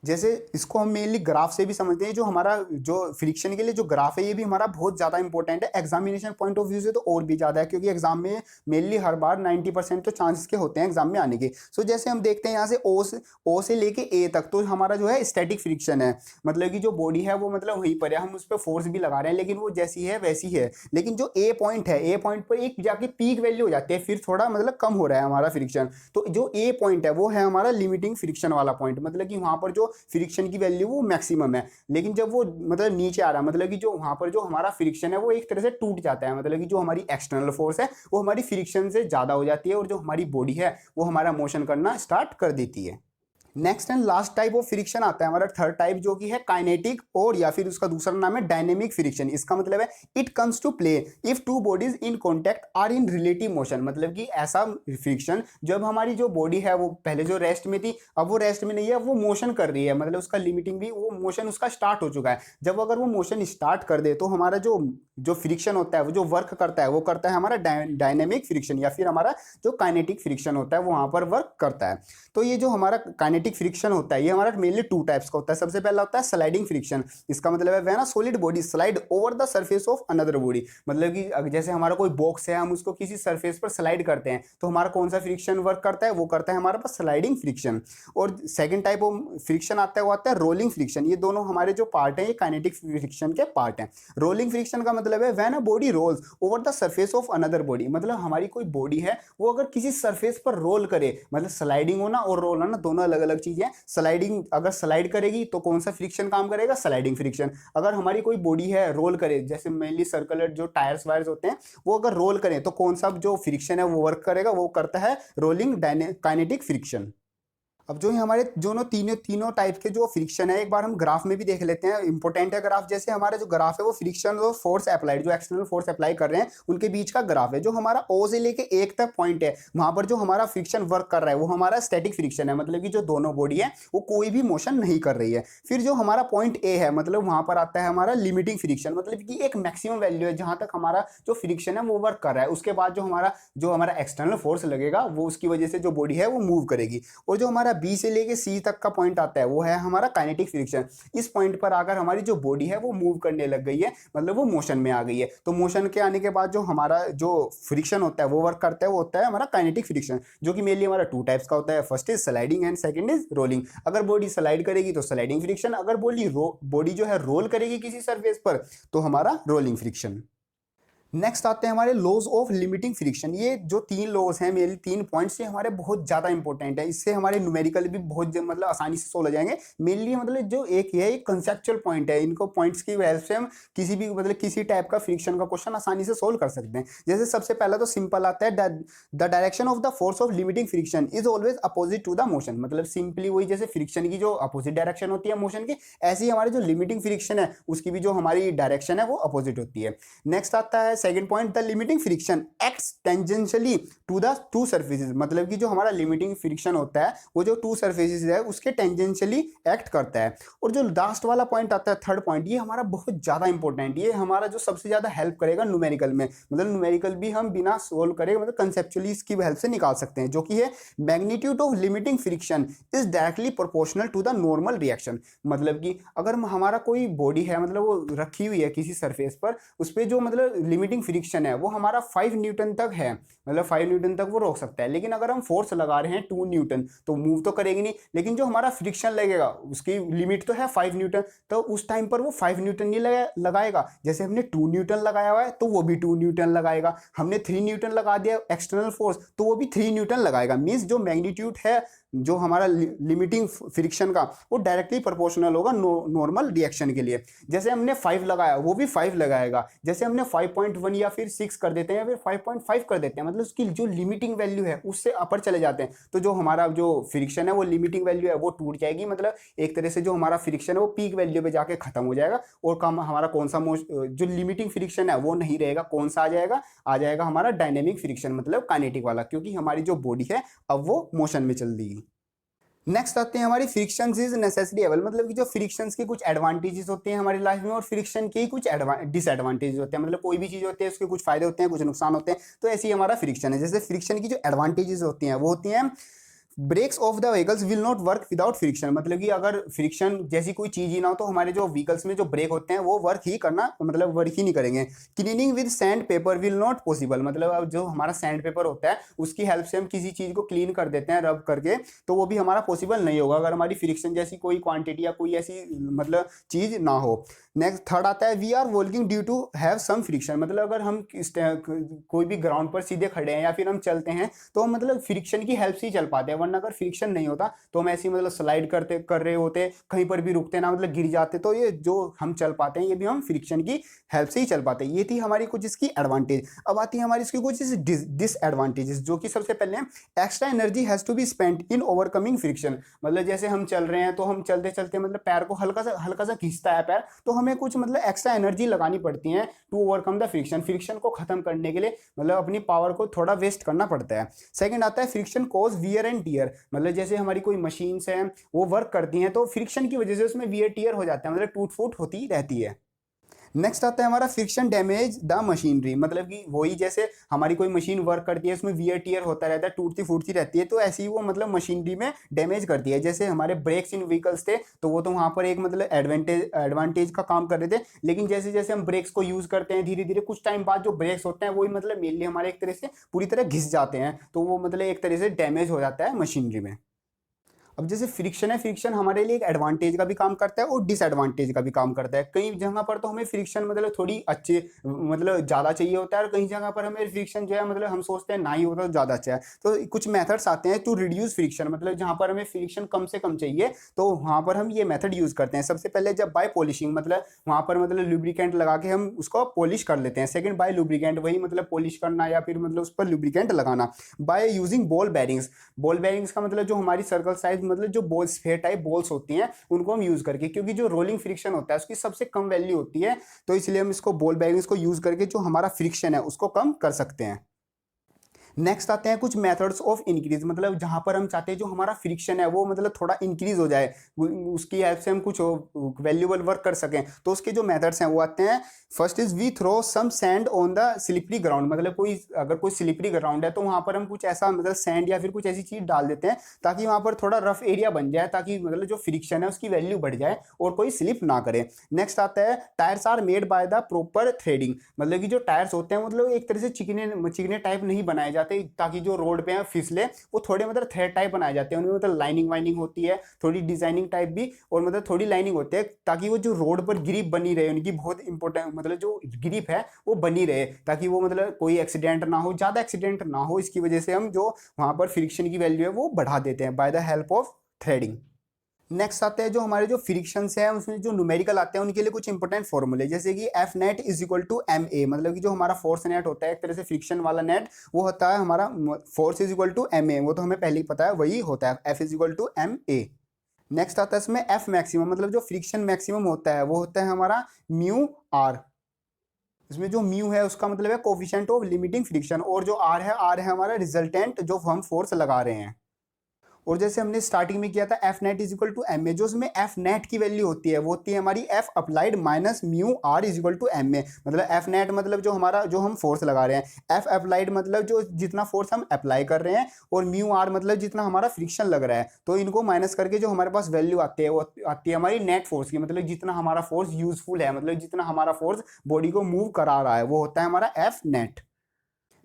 जैसे इसको हम मेनली ग्राफ से भी समझते हैं, जो हमारा जो फ्रिक्शन के लिए जो ग्राफ है ये भी हमारा बहुत ज़्यादा इंपॉर्टेंट है। एग्जामिनेशन पॉइंट ऑफ व्यू से तो और भी ज़्यादा है, क्योंकि एग्जाम में मेनली हर बार 90% तो चांसेस के होते हैं एग्जाम में आने के। सो जैसे हम देखते हैं यहाँ से ओ से लेके ए तक, तो हमारा जो है स्टैटिक फ्रिक्शन है, मतलब कि जो बॉडी है वो मतलब वहीं पर है, हम उस पर फोर्स भी लगा रहे हैं लेकिन वो जैसी है वैसी है। लेकिन जो ए पॉइंट है, ए पॉइंट पर एक जाके पीक वैल्यू हो जाती है, फिर थोड़ा मतलब कम हो रहा है हमारा फ्रिक्शन। तो जो ए पॉइंट है वो है हमारा लिमिटिंग फ्रिक्शन वाला पॉइंट, मतलब कि वहां पर जो फ्रिक्शन की वैल्यू वो मैक्सिमम है। लेकिन जब वो मतलब नीचे आ रहा है, मतलब कि जो वहां पर जो हमारा फ्रिक्शन है वो एक तरह से टूट जाता है, मतलब कि जो हमारी एक्सटर्नल फोर्स है वो हमारी फ्रिक्शन से ज्यादा हो जाती है और जो हमारी बॉडी है वो हमारा मोशन करना स्टार्ट कर देती है। Next and last type of friction आता है हमारा थर्ड टाइप, जो कि है काइनेटिक, और या फिर उसका दूसरा नाम है डायनेमिक फ्रिक्शन। इसका मतलब है it comes to play if two bodies in contact are in relative motion, मतलब कि ऐसा फ्रिक्शन जब हमारी जो बॉडी है वो पहले जो रेस्ट में थी अब वो रेस्ट में नहीं है, वो मोशन कर रही है, मतलब उसका लिमिटिंग भी वो मोशन उसका स्टार्ट हो चुका है। जब अगर वो मोशन स्टार्ट कर दे तो हमारा जो जो फ्रिक्शन होता है वो जो वर्क करता है वो करता है हमारा डायनेमिक फ्रिक्शन, या फिर हमारा जो काइनेटिक फ्रिक्शन होता है वो वहां पर वर्क करता है। तो ये जो हमारा काइनेटिक फ्रिक्शन होता है ये हमारा मेनली टू टाइप्स का होता है। सबसे पहला होता है स्लाइडिंग फ्रिक्शन। इसका मतलब है when a solid body slide over the surface of another body, मतलब कि जैसे हमारा कोई बॉक्स है, हम उसको किसी सरफेस पर स्लाइड करते हैं तो हमारा कौन सा फ्रिक्शन वर्क करता है, वो करता है हमारे पास स्लाइडिंग फ्रिक्शन। और सेकंड टाइप ऑफ फ्रिक्शन आता है वो आता है रोलिंग फ्रिक्शन। ये दोनों हमारे जो पार्ट है ये काइनेटिक फ्रिक्शन के पार्ट हैं। रोलिंग फ्रिक्शन का मतलब है when a body rolls over the surface of another body, मतलब हमारी कोई बॉडी है वो अगर किसी सरफेस पर रोल करे, मतलब स्लाइडिंग होना और रोल होना दोनों अलग अलग चीजें हैं। स्लाइडिंग अगर स्लाइड करेगी तो कौन सा फ्रिक्शन काम करेगा, स्लाइडिंग फ्रिक्शन। अगर हमारी कोई बॉडी है रोल करे, जैसे मेनली सर्कुलर जो टायर्स वायर्स होते हैं वो अगर रोल करें तो कौन सा जो फ्रिक्शन है वो वर्क करेगा, वो करता है रोलिंग काइनेटिक फ्रिक्शन। अब जो ये हमारे दोनों तीनों तीनों टाइप के जो फ्रिक्शन है एक बार हम ग्राफ में भी देख लेते हैं, इंपॉर्टेंट है ग्राफ। जैसे हमारा जो ग्राफ है वो फ्रिक्शन और फोर्स अप्लाइड, जो एक्सटर्नल फोर्स अप्लाई कर रहे हैं उनके बीच का ग्राफ है। जो हमारा ओ से लेके एक तक पॉइंट है वहां पर जो हमारा फ्रिक्शन वर्क कर रहा है वो हमारा स्टैटिक फ्रिक्शन है, मतलब कि जो दोनों बॉडी है वो कोई भी मोशन नहीं कर रही है। फिर जो हमारा पॉइंट ए है, मतलब वहां पर आता है हमारा लिमिटिंग फ्रिक्शन, मतलब कि एक मैक्सिमम वैल्यू है जहां तक हमारा जो फ्रिक्शन है वो वर्क कर रहा है। उसके बाद जो हमारा एक्सटर्नल फोर्स लगेगा वो उसकी वजह से जो बॉडी है वो मूव करेगी। और जो हमारा बी से लेके सी तक का पॉइंट आता है वो है हमारा काइनेटिक फ्रिक्शन। इस पॉइंट पर आकर हमारी जो बॉडी है वो मूव करने लग गई है, मतलब वो मोशन में आ गई है। तो मोशन के आने के बाद जो हमारा जो फ्रिक्शन होता है वो वर्क करता है, वो होता है हमारा काइनेटिक फ्रिक्शन, जो कि मेनली हमारा टू टाइप्स का होता है। First is sliding and second is rolling. अगर बॉडी स्लाइड करेगी तो स्लाइडिंग फ्रिक्शन, अगर बॉडी जो है रोल करेगी किसी सरफेस पर तो हमारा रोलिंग फ्रिक्शन। नेक्स्ट आते हैं हमारे लॉज ऑफ लिमिटिंग फ्रिक्शन। ये जो तीन लॉज हैं, मेरे तीन पॉइंट्स, ये हमारे बहुत ज़्यादा इंपॉर्टेंट है। इससे हमारे न्यूमेरिकल भी बहुत मतलब आसानी से सोल्व हो जाएंगे। मेनली मतलब जो एक ये एक कंसेप्चुअल पॉइंट है, इनको पॉइंट्स की हेल्प से हम किसी भी मतलब किसी टाइप का फ्रिक्शन का क्वेश्चन आसानी से सोल्व कर सकते हैं। जैसे सबसे पहला तो सिंपल आता है, the direction of the force of limiting friction is always opposite to the motion. मतलब सिंपली वही जैसे फ्रिक्शन की जो अपोजिट डायरेक्शन होती है मोशन की, ऐसी ही हमारी जो लिमिटिंग फ्रिक्शन है उसकी भी जो हमारी डायरेक्शन है वो अपोजिट होती है। नेक्स्ट आता है second point, the limiting friction acts tangentially to the two surfaces. मतलब कि जो हमारा लिमिटिंग फ्रिक्शन होता है वो जो टू सर्फेसेस है उसके टेंजेंशियली एक्ट करता है। और जो लास्ट वाला पॉइंट आता है थर्ड पॉइंट, ये हमारा बहुत ज्यादा इंपॉर्टेंट, ये हमारा जो सबसे ज्यादा हेल्प करेगा न्यूमेरिकल में। मतलब न्यूमेरिकल भी हम बिना सोल्व करे मतलब कंसेप्चुअली इसकी हेल्प से निकाल सकते हैं, जो कि है magnitude of limiting friction is directly proportional to the normal reaction. मतलब कि अगर हमारा कोई बॉडी है, मतलब वो रखी हुई है किसी सरफेस पर, उस पर जो मतलब लिमिटिंग फ्रिक्शन है वो हमारा 5 न्यूटन तक है, मतलब 5 न्यूटन तक वो रोक सकता है। लेकिन अगर हम फोर्स लगा रहे हैं 2 न्यूटन तो मूव तो करेगी नहीं, लेकिन जो हमारा फ्रिक्शन लगेगा उसकी लिमिट तो है 5 न्यूटन, तो उस टाइम पर वो 5 न्यूटन नहीं लगाएगा। जैसे हमने 2 न्यूटन लगाया हुआ है तो वो भी 2 न्यूटन लगाएगा, हमने 3 न्यूटन लगा दिया एक्सटर्नल फोर्स तो वो भी 3 न्यूटन लगाएगा। मीन्स जो मैग्नीट्यूड है जो हमारा लिमिटिंग फ्रिक्शन का वो डायरेक्टली प्रोपोर्शनल होगा नॉर्मल रिएक्शन के लिए। जैसे हमने 5 लगाया वो भी 5 लगाएगा, जैसे हमने 5.1 या फिर 6 कर देते हैं या फिर 5.5 कर देते हैं, मतलब उसकी जो लिमिटिंग वैल्यू है उससे अपर चले जाते हैं, तो जो हमारा जो फ्रिक्शन है वो लिमिटिंग वैल्यू है वो टूट जाएगी। मतलब एक तरह से जो हमारा फ्रिक्शन है वो पीक वैल्यू पे जाके खत्म हो जाएगा और कम हमारा कौन सा जो लिमिटिंग फ्रिक्शन है वो नहीं रहेगा। कौन सा आ जाएगा हमारा डायनेमिक फ्रिक्शन, मतलब काइनेटिक वाला, क्योंकि हमारी जो बॉडी है अब वो मोशन में चल रही है। नेक्स्ट आते हैं हमारी फ्रिक्शंस इज नेसेसरी एबल। मतलब कि जो फ्रिक्शंस के कुछ एडवांटेजेस होते हैं हमारी लाइफ में और फ्रिक्शन के कुछ डिसएडवांटेजेस होते हैं। मतलब कोई भी चीज़ होती है उसके कुछ फायदे होते हैं कुछ नुकसान होते हैं, तो ऐसे ही हमारा फ्रिक्शन है। जैसे फ्रिक्शन की जो एडवांटेजेस होती हैं वो होती हैं brakes of the vehicles will not work without friction, मतलब कि अगर फ्रिक्शन जैसी कोई चीज ही ना हो तो हमारे जो व्हीकल्स में जो ब्रेक होते हैं वो वर्क ही करना, मतलब वर्क ही नहीं करेंगे। Cleaning with sand paper will not possible, मतलब अब जो हमारा सैंड पेपर होता है उसकी हेल्प से हम किसी चीज को क्लीन कर देते हैं रब करके, तो वो भी हमारा पॉसिबल नहीं होगा अगर हमारी फ्रिक्शन जैसी कोई क्वांटिटी या कोई ऐसी मतलब चीज ना हो। नेक्स्ट थर्ड आता है we are walking due to have some friction, मतलब अगर हम कोई भी ग्राउंड पर सीधे खड़े हैं या फिर हम चलते हैं तो हम मतलब फ्रिक्शन की हेल्प से ही चल पाते हैं, वरना अगर फ्रिक्शन नहीं होता तो हम ऐसे ही मतलब स्लाइड करते कर रहे होते, कहीं पर भी रुकते ना, मतलब गिर जाते। तो ये जो हम चल पाते हैं ये भी हम फ्रिक्शन की हेल्प से ही चल पाते हैं। ये थी हमारी कुछ इसकी एडवांटेज। अब आती है हमारी इसकी कुछ डिसएडवांटेजेस, जो कि सबसे पहले extra energy has to be spent in overcoming friction, मतलब जैसे हम चल रहे हैं तो हम चलते चलते मतलब पैर को हल्का सा खींचता है पैर, तो हमें कुछ मतलब एक्स्ट्रा एनर्जी लगानी पड़ती है to overcome the friction, friction को खत्म करने के लिए मतलब अपनी पावर को थोड़ा वेस्ट करना पड़ता है। सेकंड आता है friction cause wear and tear, मतलब जैसे हमारी कोई मशीन्स हैं वो वर्क करती हैं तो फ्रिक्शन की वजह से उसमें वियर टियर हो जाता है, मतलब टूट फूट होती रहती है। नेक्स्ट आता है हमारा फ्रिक्शन डैमेज द मशीनरी, मतलब कि वही जैसे हमारी कोई मशीन वर्क करती है उसमें वियर टियर होता रहता है, टूटती फूटती रहती है, तो ऐसी ही वो मतलब मशीनरी में डैमेज करती है। जैसे हमारे ब्रेक्स इन व्हीकल्स थे तो वो तो वहाँ पर एक मतलब एडवांटेज का काम कर रहे थे, लेकिन जैसे जैसे हम ब्रेक्स को यूज करते हैं धीरे धीरे कुछ टाइम बाद जो ब्रेक्स होते हैं वही मतलब मेनली हमारे एक तरह से पूरी तरह घिस जाते हैं, तो वो मतलब एक तरह से डैमेज हो जाता है मशीनरी में। अब जैसे फ्रिक्शन है, फ्रिक्शन हमारे लिए एक एडवांटेज का भी काम करता है और डिसएडवांटेज का भी काम करता है। कई जगह पर तो हमें फ्रिक्शन मतलब थोड़ी अच्छे मतलब ज़्यादा चाहिए होता है, और कई जगह पर हमें फ्रिक्शन जो है मतलब हम सोचते हैं ना ही होता तो ज़्यादा अच्छा है। तो कुछ मेथड्स आते हैं टू रिड्यूस फ्रिक्शन, मतलब जहाँ पर हमें फ्रिक्शन कम से कम चाहिए तो वहाँ पर हम ये मेथड यूज़ करते हैं। सबसे पहले जब बाय पॉलिशिंग, मतलब वहाँ पर मतलब लुब्रिकेंट लगा के हम उसको पॉलिश कर लेते हैं। सेकंड बाय लुब्रिकेंट, वही मतलब पॉलिश करना या फिर मतलब उस पर लुब्रिकेंट लगाना। By using ball bearings, ball bearings का मतलब जो हमारी सर्कल साइज मतलब जो बॉल स्फेयर टाइप बॉल्स होती हैं उनको हम यूज करके, क्योंकि जो रोलिंग फ्रिक्शन होता है उसकी सबसे कम वैल्यू होती है, तो इसलिए हम इसको बॉल बेरिंग्स को यूज करके जो हमारा फ्रिक्शन है उसको कम कर सकते हैं। नेक्स्ट आते हैं कुछ मेथड्स ऑफ इंक्रीज, मतलब जहां पर हम चाहते हैं जो हमारा फ्रिक्शन है वो मतलब थोड़ा इंक्रीज हो जाए, उसकी हेल्प से हम कुछ वैल्यूबल वर्क कर सकें, तो उसके जो मेथड्स हैं वो आते हैं। First is we throw some sand on the slippery ground, मतलब अगर कोई स्लिपरी ग्राउंड है तो वहां पर हम कुछ ऐसा मतलब सैंड या फिर कुछ ऐसी चीज डाल देते हैं ताकि वहां पर थोड़ा रफ एरिया बन जाए, ताकि मतलब जो फ्रिक्शन है उसकी वैल्यू बढ़ जाए और कोई स्लिप ना करे। नेक्स्ट आता है tyres are made by the proper threading, मतलब कि जो टायर्स होते हैं मतलब एक तरह से चिकने चिकने टाइप नहीं बनाए जाते ताकि जो रोड पे फिसले, वो थोड़े मतलब थ्रेड टाइप बनाए जाते हैं, उनमें मतलब लाइनिंग वाइनिंग होती है, थोड़ी डिजाइनिंग टाइप भी, और मतलब थोड़ी लाइनिंग होती है ताकि वो जो रोड पर ग्रिप बनी रहे, उनकी बहुत इंपॉर्टेंट मतलब जो ग्रिप है वो बनी रहे, ताकि वो मतलब कोई एक्सीडेंट ना हो, ज़्यादा एक्सीडेंट ना हो। इसकी वजह से हम जो वहाँ पर फ्रिक्शन की वैल्यू है वो बढ़ा देते हैं by the help of threading. Next आते हैं जो हमारे जो फ्रिक्शंस हैं उसमें जो न्यूमेरिकल आते हैं उनके लिए कुछ इंपॉर्टेंट फॉर्मूले, जैसे कि F net is equal to M A, मतलब कि जो हमारा फोर्स नेट होता है एक तरह से फ्रिक्शन वाला नेट, वो होता है हमारा force is equal to M a, वो तो हमें पहले ही पता है वही होता है F is equal to M a. Next आता है इसमें एफ मैक्सिमम, मतलब जो फ्रिक्शन मैक्सिमम होता है वो होता है हमारा म्यू आर, इसमें जो म्यू है उसका मतलब है कोफिशिएंट ऑफ लिमिटिंग फ्रिक्शन, और जो आर है हमारा रिजल्टेंट जो हम फोर्स लगा रहे हैं। और जैसे हमने स्टार्टिंग में किया था F net is equal to M a, जो उसमें एफ नेट की वैल्यू होती है वो होती है हमारी F applied minus mu R is equal to M A, मतलब एफ नेट मतलब जो हमारा जो हम फोर्स लगा रहे हैं, एफ अप्लाइड मतलब जो जितना फोर्स हम अप्लाई कर रहे हैं, और म्यू आर मतलब जितना हमारा फ्रिक्शन लग रहा है, तो इनको माइनस करके जो हमारे पास वैल्यू आती है वो आती है हमारी नेट फोर्स की, मतलब जितना हमारा फोर्स यूजफुल है, मतलब जितना हमारा फोर्स बॉडी को मूव करा रहा है वो होता है हमारा एफ नेट।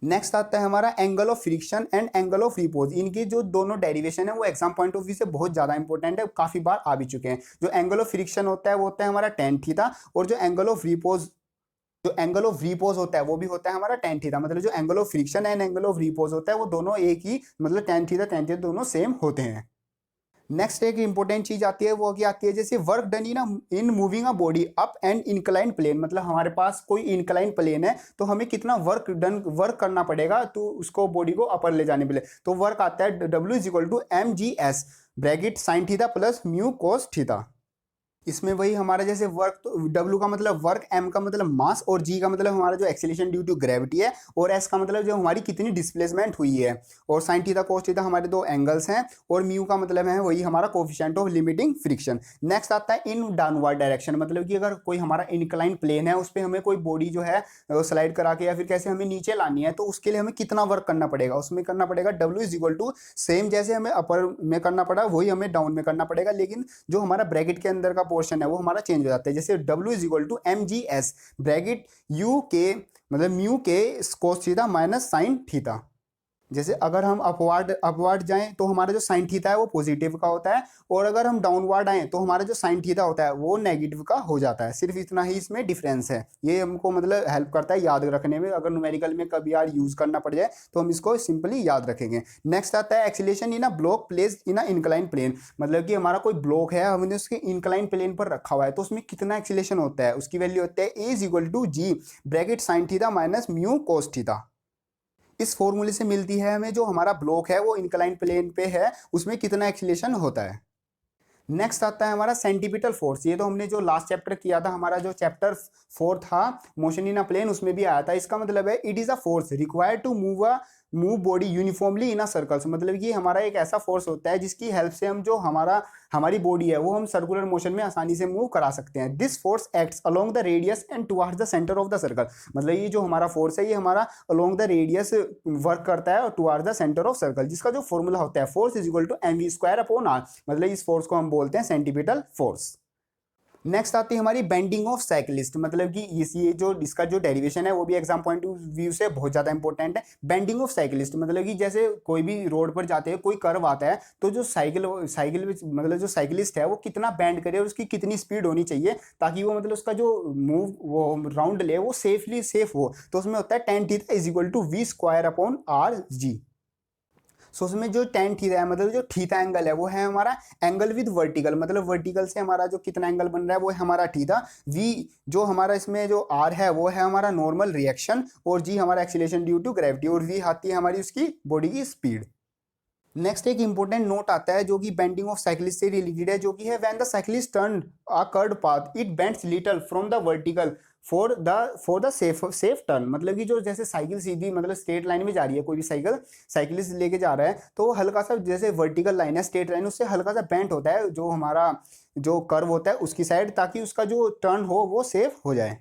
नेक्स्ट आता है हमारा angle of friction and angle of repose, इनकी जो दोनों डेरिवेशन है वो एग्जाम पॉइंट ऑफ व्यू से बहुत ज्यादा इंपॉर्टेंट है, काफी बार आ भी चुके हैं। जो एंगल ऑफ फ्रिक्शन होता है वो होता है हमारा टेन थीटा, और जो एंगल ऑफ रिपोज होता है वो भी होता है हमारा टेन थीटा, मतलब जो angle of friction and angle of repose होता है वो दोनों एक ही, मतलब टेन थीटा दोनों सेम होते हैं। नेक्स्ट एक इंपॉर्टेंट चीज आती है वो क्या आती है, जैसे work done in moving a body up and incline plane, मतलब हमारे पास कोई इनक्लाइन प्लेन है तो हमें कितना वर्क करना पड़ेगा तो उसको बॉडी को अपर ले जाने के लिए, तो वर्क आता है W is equal to m g s bracket sine theta plus mu cos theta. इसमें वही हमारा जैसे वर्क, तो W का मतलब वर्क, M का मतलब मास, और G का मतलब हमारा जो एक्सीलरेशन ड्यू टू ग्रेविटी है, और S का मतलब जो हमारी कितनी डिस्प्लेसमेंट हुई है, और साइन थीटा कोस थीटा हमारे दो एंगल्स हैं, और म्यू का मतलब है वही हमारा coefficient of limiting friction. Next आता है इन डाउनवर्ड डायरेक्शन, मतलब कि अगर कोई हमारा इनक्लाइन प्लेन है उस पर हमें कोई बॉडी जो है स्लाइड करा के या फिर कैसे हमें नीचे लानी है, तो उसके लिए हमें कितना वर्क करना पड़ेगा, उसमें करना पड़ेगा W is equal to same जैसे हमें अपर में करना पड़ा वही हमें डाउन में करना पड़ेगा, लेकिन जो हमारा ब्रैकेट के अंदर का पोर्शन है वो हमारा चेंज हो जाता है। जैसे W is equal to MGS bracket U के मतलब म्यू के cos theta minus sine theta. जैसे अगर हम अपवार्ड अपवार्ड जाएं तो हमारा जो साइन थीटा है वो पॉजिटिव का होता है, और अगर हम डाउनवर्ड आए तो हमारा जो साइन थीटा होता है वो नेगेटिव का हो जाता है। सिर्फ इतना ही इसमें डिफरेंस है, ये हमको मतलब हेल्प करता है याद रखने में, अगर न्यूमेरिकल में कभी यार यूज करना पड़ जाए तो हम इसको सिंपली याद रखेंगे। नेक्स्ट आता है acceleration in a block place in a incline plane, मतलब कि हमारा कोई ब्लॉक है हमने उसके इनक्लाइन प्लेन पर रखा हुआ है तो उसमें कितना एक्सीलरेशन होता है, उसकी वैल्यू होता है A is equal to G bracket sine theta minus mu cos theta. इस फॉर्मूले से मिलती है हमें जो हमारा ब्लॉक है वो इंक्लाइन प्लेन पे है उसमें कितना एक्सीलरेशन होता है। नेक्स्ट आता है हमारा सेंटीपिटल फोर्स, ये तो हमने जो लास्ट चैप्टर किया था, हमारा जो चैप्टर 4 था मोशन इन अ प्लेन, उसमें भी आया था। इसका मतलब है it is a force required to move body uniformly in a circles, मतलब कि हमारा एक ऐसा फोर्स होता है जिसकी हेल्प से हम जो हमारी बॉडी है वो हम सर्कुलर मोशन में आसानी से मूव करा सकते हैं। This force acts along the radius and towards the centre of the circle, मतलब ये जो हमारा फोर्स है ये हमारा अलोंग द रेडियस वर्क करता है और towards the centre of circle, जिसका जो फॉर्मूला होता है force is equal to mv square upon r, मतलब इस फोर्स को हम बोलते हैं सेंटीपिटल फोर्स। नेक्स्ट आती है हमारी बेंडिंग ऑफ साइकिलिस्ट, मतलब कि ये जो इसका जो डेरिवेशन है वो भी एग्जाम पॉइंट ऑफ व्यू से बहुत ज्यादा इंपॉर्टेंट है। बेंडिंग ऑफ साइकिलिस्ट मतलब कि जैसे कोई भी रोड पर जाते हैं कोई कर्व आता है तो जो साइकिल साइकिल मतलब जो साइकिलिस्ट है वो कितना बेंड करे और उसकी कितनी स्पीड होनी चाहिए ताकि वो मतलब उसका जो मूव वो राउंड ले वो सेफ हो, तो उसमें होता है tan theta is equal to v square upon r g। So उसमें जो tan थीटा है मतलब जो थीटा एंगल है वो है हमारा एंगल विद वर्टिकल, मतलब वर्टिकल से हमारा जो कितना एंगल बन रहा है वो है हमारा थीटा। v जो हमारा इसमें जो r है वो है हमारा नॉर्मल रिएक्शन, और g हमारा एक्सीलरेशन ड्यू टू ग्रेविटी, और v आती है हमारी उसकी बॉडी की स्पीड। नेक्स्ट एक इंपॉर्टेंट नोट आता है जो कि बेंडिंग ऑफ साइकिलिस्ट से रिलेटेड है, जो कि है when the cyclist turn a curved path it bends little from the vertical for the safe turn, मतलब कि जो जैसे साइकिल सीधी मतलब स्ट्रेट लाइन में जा रही है, कोई भी साइकिलिस्ट लेके जा रहा है तो वो हल्का सा जैसे वर्टिकल लाइन है स्ट्रेट लाइन उससे हल्का सा बेंट होता है जो हमारा जो कर्व होता है उसकी साइड, ताकि उसका जो टर्न हो वो सेफ हो जाए।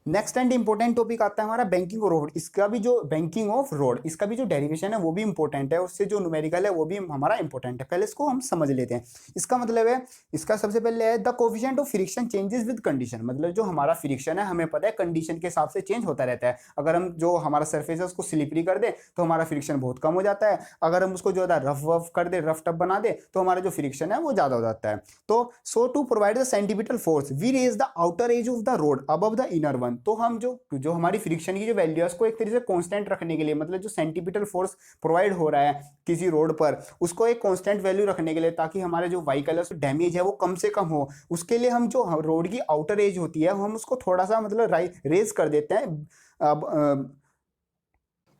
नेक्स्ट एंड इंपॉर्टेंट टॉपिक आता है हमारा बैंकिंग रोड, इसका भी जो बैंकिंग ऑफ रोड इसका भी जो डेरिवेशन है वो भी इंपॉर्टेंट है, उससे जो न्यूमेरिकल है वो भी हमारा इंपॉर्टेंट है। पहले इसको हम समझ लेते हैं। इसका मतलब है, इसका सबसे पहले है the coefficient of friction changes with condition, मतलब जो हमारा फ्रिक्शन है हमें पता है कंडीशन के हिसाब से चेंज होता रहता है। अगर हम जो हमारा सरफेस है उसको स्लिपरी कर दे तो हमारा फ्रिक्शन बहुत कम हो जाता है, अगर हम उसको ज़्यादा रफ कर दे रफ टफ बना दे तो हमारा जो फ्रिक्शन है वो ज़्यादा हो जाता है। तो so to provide the centripetal force we raise the outer edge of the road above the inner one, तो हम जो हमारी फ्रिक्शन की जो वैल्यू है उसको एक तरीके से कांस्टेंट रखने के लिए, मतलब जो सेंटीपिटल फोर्स प्रोवाइड हो रहा है किसी रोड पर उसको एक कांस्टेंट वैल्यू रखने के लिए, ताकि हमारे जो व्हीकल है उसको डैमेज है वो कम से कम हो, उसके लिए हम जो रोड की आउटर एज होती है हम उसको थोड़ा सा मतलब रेज कर देते हैं अब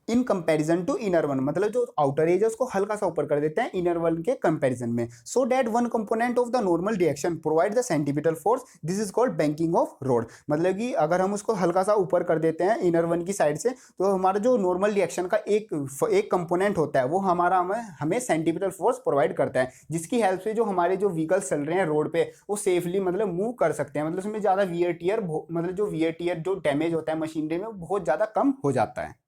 in comparison to inner one, मतलब जो आउटर एज है उसको हल्का सा ऊपर कर देते हैं इनर वन के कंपैरिजन में, so that one component of the normal reaction provide the centripetal force, this is called banking of road, मतलब कि अगर हम उसको हल्का सा ऊपर कर देते हैं इनर वन की साइड से तो हमारा जो नॉर्मल रिएक्शन का एक कंपोनेंट होता है वो हमारा हमें सेंटीपिटल फोर्स प्रोवाइड करता है, जिसकी हेल्प से जो हमारे जो व्हीकल्स चल रहे हैं रोड पे वो सेफली मतलब मूव कर सकते हैं, मतलब उसमें ज़्यादा वियर टियर मतलब जो वियर टियर जो डैमेज होता है मशीनरी में वो बहुत ज़्यादा कम हो जाता है।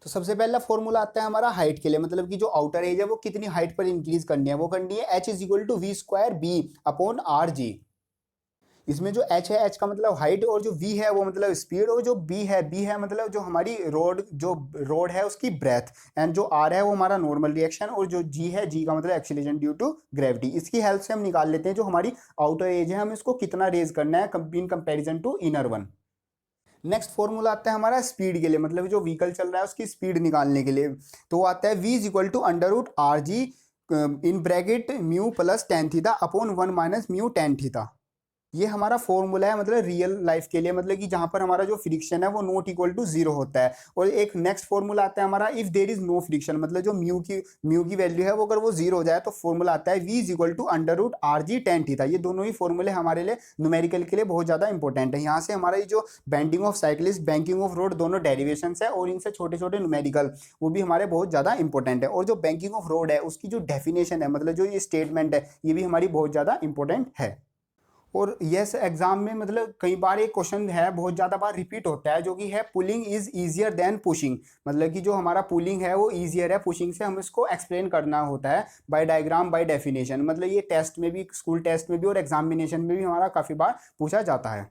तो सबसे पहला फॉर्मूला आता है हमारा हाइट के लिए, मतलब कि जो आउटर एज है वो कितनी हाइट पर इंक्रीज करनी है, वो करनी है h is equal to v square b upon r g. इसमें जो h है h का मतलब हाइट, और जो v है वो मतलब स्पीड, और जो b है मतलब जो हमारी रोड है उसकी ब्रेथ, एंड जो r है वो हमारा नॉर्मल रिएक्शन, और जो g है g का मतलब एक्सीलरेशन ड्यू टू ग्रेविटी। इसकी हेल्प से हम निकाल लेते हैं जो हमारी आउटर एज है हम इसको कितना रेज करना है in comparison to inner one. Next formula आता है हमारा स्पीड के लिए, मतलब जो व्हीकल चल रहा है उसकी स्पीड निकालने के लिए, तो वो आता है v is equal to under root r g in bracket mu plus tan theta upon one minus mu tan theta. ये हमारा फॉर्मूला है मतलब रियल लाइफ के लिए, मतलब कि जहां पर हमारा जो फ्रिक्शन है वो नॉट इक्वल टू जीरो होता है। और एक नेक्स्ट फॉर्मूला आता है हमारा if there is no friction, मतलब जो म्यू की वैल्यू है वो अगर वो जीरो हो जाए तो फॉर्मूला आता है v is equal to under root r g tan theta. ये दोनों ही फॉर्मूले हमारे लिए न्यूमेरिकल के लिए बहुत ज्यादा इंपॉर्टेंट है। यहाँ से हमारा ये जो bending of cyclist, banking of road, दोनों डेरिवेशन है और इनसे छोटे छोटे न्यूमेरिकल वो भी हमारे बहुत ज्यादा इंपॉर्टेंट है। और जो बैंकिंग ऑफ रोड है उसकी जो डेफिनेशन है, मतलब जो ये स्टेटमेंट है, ये भी हमारी बहुत ज्यादा इंपॉर्टेंट है। और यस एग्जाम में मतलब कई बार एक क्वेश्चन है बहुत ज़्यादा बार रिपीट होता है, जो कि है pulling is easier than pushing. मतलब कि जो हमारा पुलिंग है वो ईजियर है पुशिंग से, हम इसको एक्सप्लेन करना होता है बाय डायग्राम बाय डेफिनेशन। मतलब ये टेस्ट में भी, स्कूल टेस्ट में भी और एग्जामिनेशन में भी हमारा काफ़ी बार पूछा जाता है।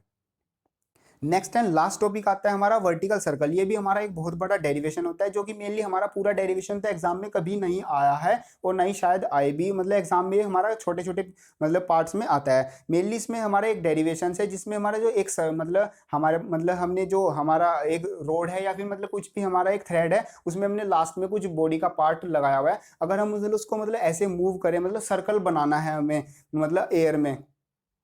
नेक्स्ट एंड लास्ट टॉपिक आता है हमारा वर्टिकल सर्कल। ये भी हमारा एक बहुत बड़ा डेरिवेशन होता है, जो कि मेनली हमारा पूरा डेरिवेशन तो एग्जाम में कभी नहीं आया है और नहीं शायद आए भी, मतलब एग्जाम में हमारा छोटे छोटे मतलब पार्ट्स में आता है। मेनली इसमें हमारा एक डेरिवेशन है जिसमें हमारा जो एक मतलब हमारे मतलब हमने जो हमारा एक रोड है या फिर मतलब कुछ भी हमारा एक थ्रेड है, उसमें हमने लास्ट में कुछ बॉडी का पार्ट लगाया हुआ है। अगर हम मतलब उसको मतलब ऐसे मूव करें, मतलब सर्कल बनाना है हमें मतलब एयर में,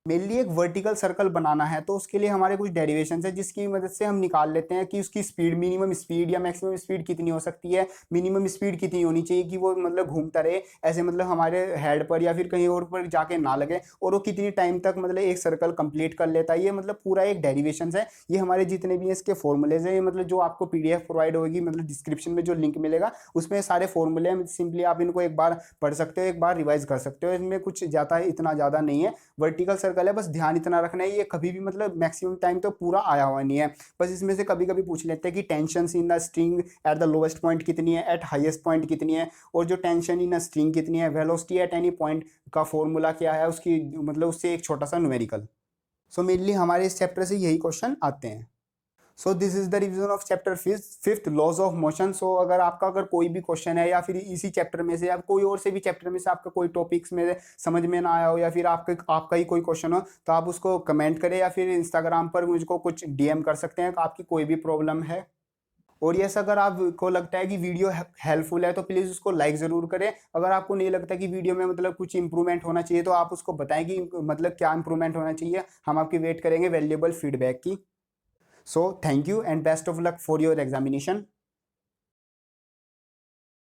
मेनली एक वर्टिकल सर्कल बनाना है, तो उसके लिए हमारे कुछ डेरिवेशन है जिसकी मदद से हम निकाल लेते हैं कि उसकी स्पीड, मिनिमम स्पीड या मैक्सिमम स्पीड कितनी हो सकती है, मिनिमम स्पीड कितनी होनी चाहिए कि वो मतलब घूमता रहे ऐसे, मतलब हमारे हेड पर या फिर कहीं और पर जाके ना लगे, और वो कितनी टाइम तक मतलब एक सर्कल कंप्लीट कर लेता है। ये मतलब पूरा एक डेरिवेशन है। ये हमारे जितने भी इसके फॉर्मूलेज हैं, मतलब जो आपको PDF प्रोवाइड होगी, मतलब डिस्क्रिप्शन में जो लिंक मिलेगा उसमें सारे फॉर्मूले हैं। सिंपली आप इनको एक बार पढ़ सकते हो, एक बार रिवाइज कर सकते हो। इनमें कुछ ज़्यादा इतना ज़्यादा नहीं है। वर्टिकल सर्कल है, बस ध्यान इतना रखना है ये कभी भी मतलब मैक्सिमम टाइम तो पूरा आया हुआ नहीं है। बस इसमें से कभी कभी पूछ लेते हैं कि tension in the string at the lowest point कितनी है, एट हाईएस्ट पॉइंट कितनी है, और जो टेंशन इन अ स्ट्रिंग कितनी है, वेलोसिटी एट एनी पॉइंट का फॉर्मूला क्या है उसकी, मतलब उससे एक छोटा सा न्यूमेरिकल। सो मेनली हमारे इस चैप्टर से यही क्वेश्चन आते हैं। So this is the revision of chapter fifth, laws of motion. So अगर कोई भी क्वेश्चन है या फिर इसी चैप्टर में से या कोई और से भी चैप्टर में से आपका कोई टॉपिक्स में समझ में ना आया हो या फिर आपका ही कोई क्वेश्चन हो, तो आप उसको कमेंट करें या फिर इंस्टाग्राम पर मुझको कुछ DM कर सकते हैं कि आपकी कोई भी प्रॉब्लम है। और यस, अगर आपको लगता है कि वीडियो हेल्पफुल है तो प्लीज़ उसको लाइक ज़रूर करें। अगर आपको नहीं लगता कि वीडियो में मतलब कुछ इंप्रूवमेंट होना चाहिए तो आप उसको बताएं कि मतलब क्या इंप्रूवमेंट होना चाहिए। हम आपकी वेट करेंगे वैल्यूएबल फीडबैक की। So thank you and best of luck for your examination.